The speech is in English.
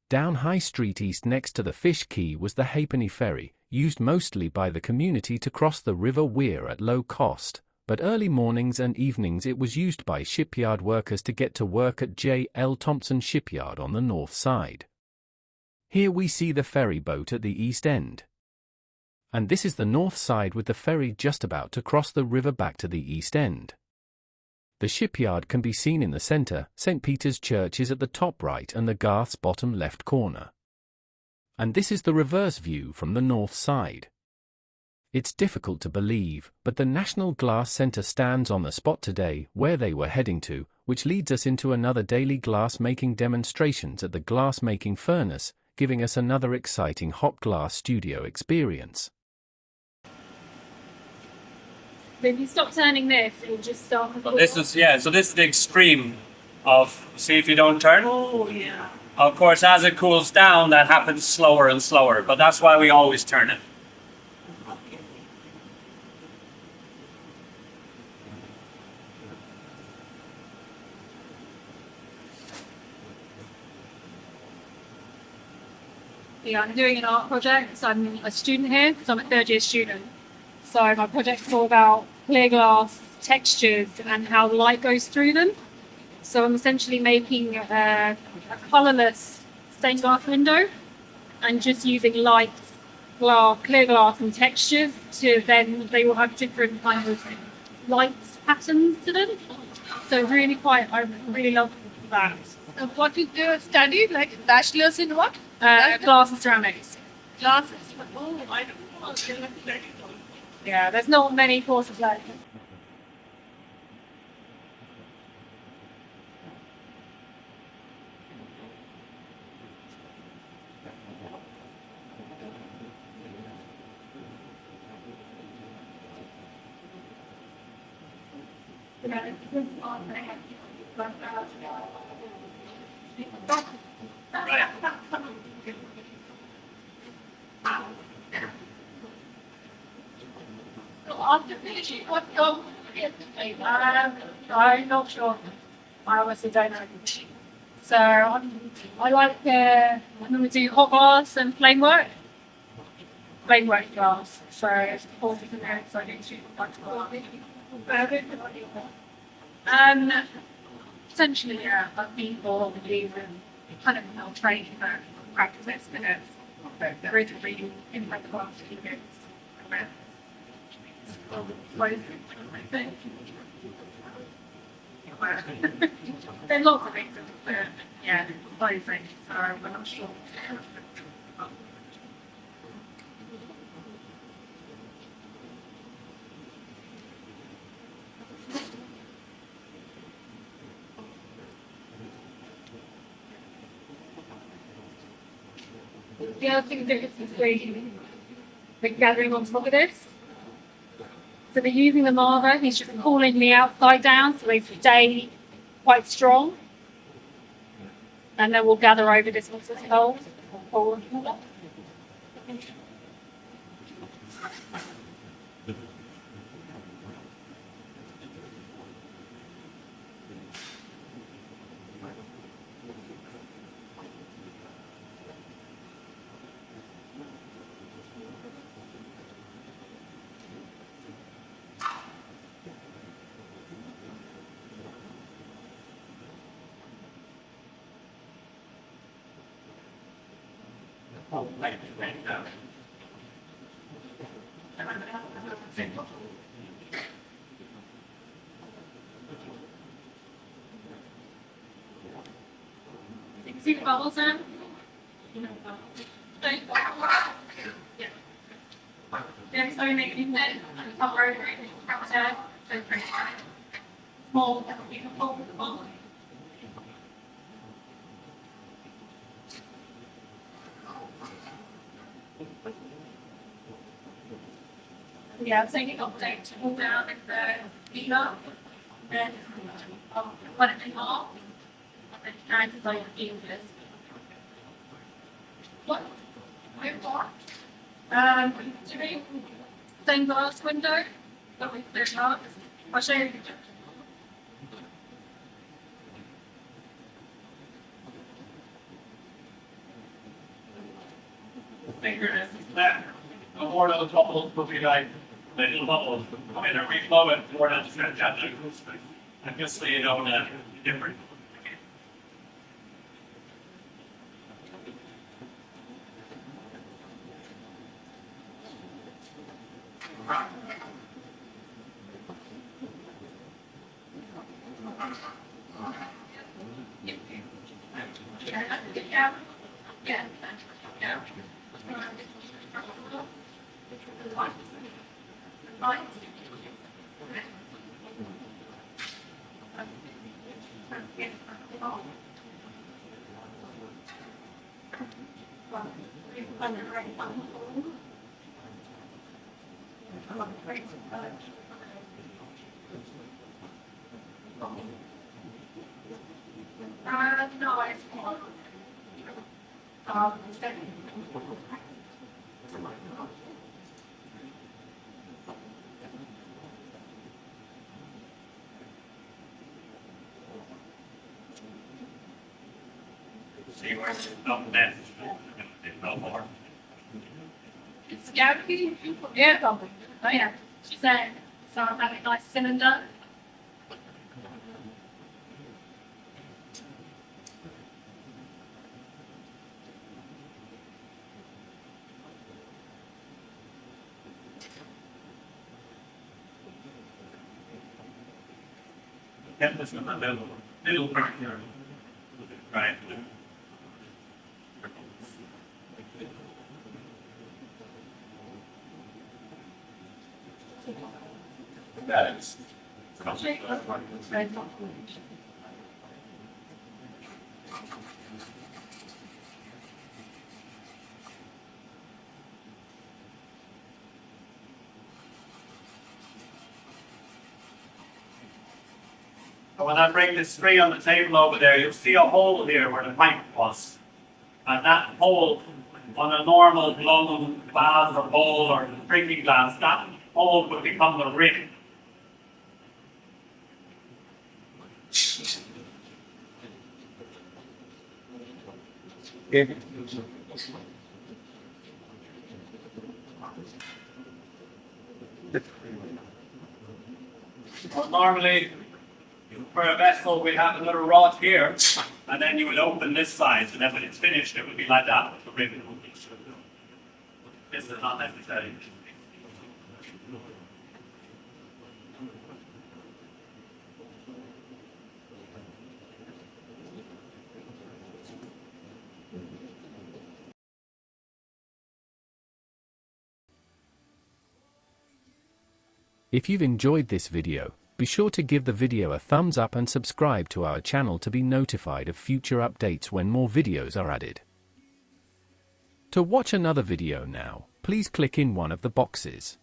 Down High Street East next to the Fish Quay was the Halfpenny Ferry, used mostly by the community to cross the River Wear at low cost, but early mornings and evenings it was used by shipyard workers to get to work at J. L. Thompson Shipyard on the north side. Here we see the ferry boat at the east end. And this is the north side with the ferry just about to cross the river back to the east end. The shipyard can be seen in the centre. St. Peter's Church is at the top right and the Garth's bottom left corner. And this is the reverse view from the north side. It's difficult to believe, but the National Glass Centre stands on the spot today where they were heading to, which leads us into another daily glass-making demonstrations at the glass-making furnace, giving us another exciting hot glass studio experience. So if you stop turning this, it will just start. So this is the extreme of, see if you don't turn. Oh yeah. Of course, as it cools down, that happens slower and slower, but that's why we always turn it. Yeah, I'm doing an art project. So I'm a student here, so I'm a third year student. So my project is all about clear glass textures and how light goes through them. So I'm essentially making a colourless stained glass window and just using light, glass, clear glass and textures to then they will have different kind of light patterns to them. So I really love that. What is your study? Like bachelor's in what? Glass and ceramics. Glasses. Oh, I don't know. Yeah, there's not many courses like it. So after finishing, what goes I'm not sure. I honestly don't know. So I like I'm going to do hot glass and flame work. Flame work glass. So it's 40 minutes. So I do shoot essentially, yeah, but people believe in kind of more training for practice minutes. But there is a really in my class units. There are lots of things, but yeah, loads of things, so we're not sure. The other thing that is the gathering on top of this. So they're using the lava, he's just cooling the outside down so they stay quite strong. And then we'll gather over this once it's cold. You can see the bubbles in? Yeah. There's only making it and cover over it. So pretty small, you can pull the bubble. Yeah, I'm taking update to pull down the heater and cut it in half and then trying to like use this. What? Doing stained glass window that we cleared up. I'll show you. finger is that the more those bubbles will be like little bubbles. I'm gonna reflow it more than stretch out like this. And just so you know that different. No, it's see where it's not that. No more. It's scary. Yeah. Oh yeah. She said, so I'm having a nice cylinder. Get this in the little part here. Right. That is. So when I bring this tray on the table over there, you'll see a hole here where the pipe was. And that hole on a normal blown vase or bowl or drinking glass, that hole would become the rim. Well, normally, for a vessel, we have a little rod here, and then you would open this side, and then when it's finished, it would be like that with the ribbon. This is not necessary. If you've enjoyed this video, be sure to give the video a thumbs up and subscribe to our channel to be notified of future updates when more videos are added. To watch another video now, please click in one of the boxes.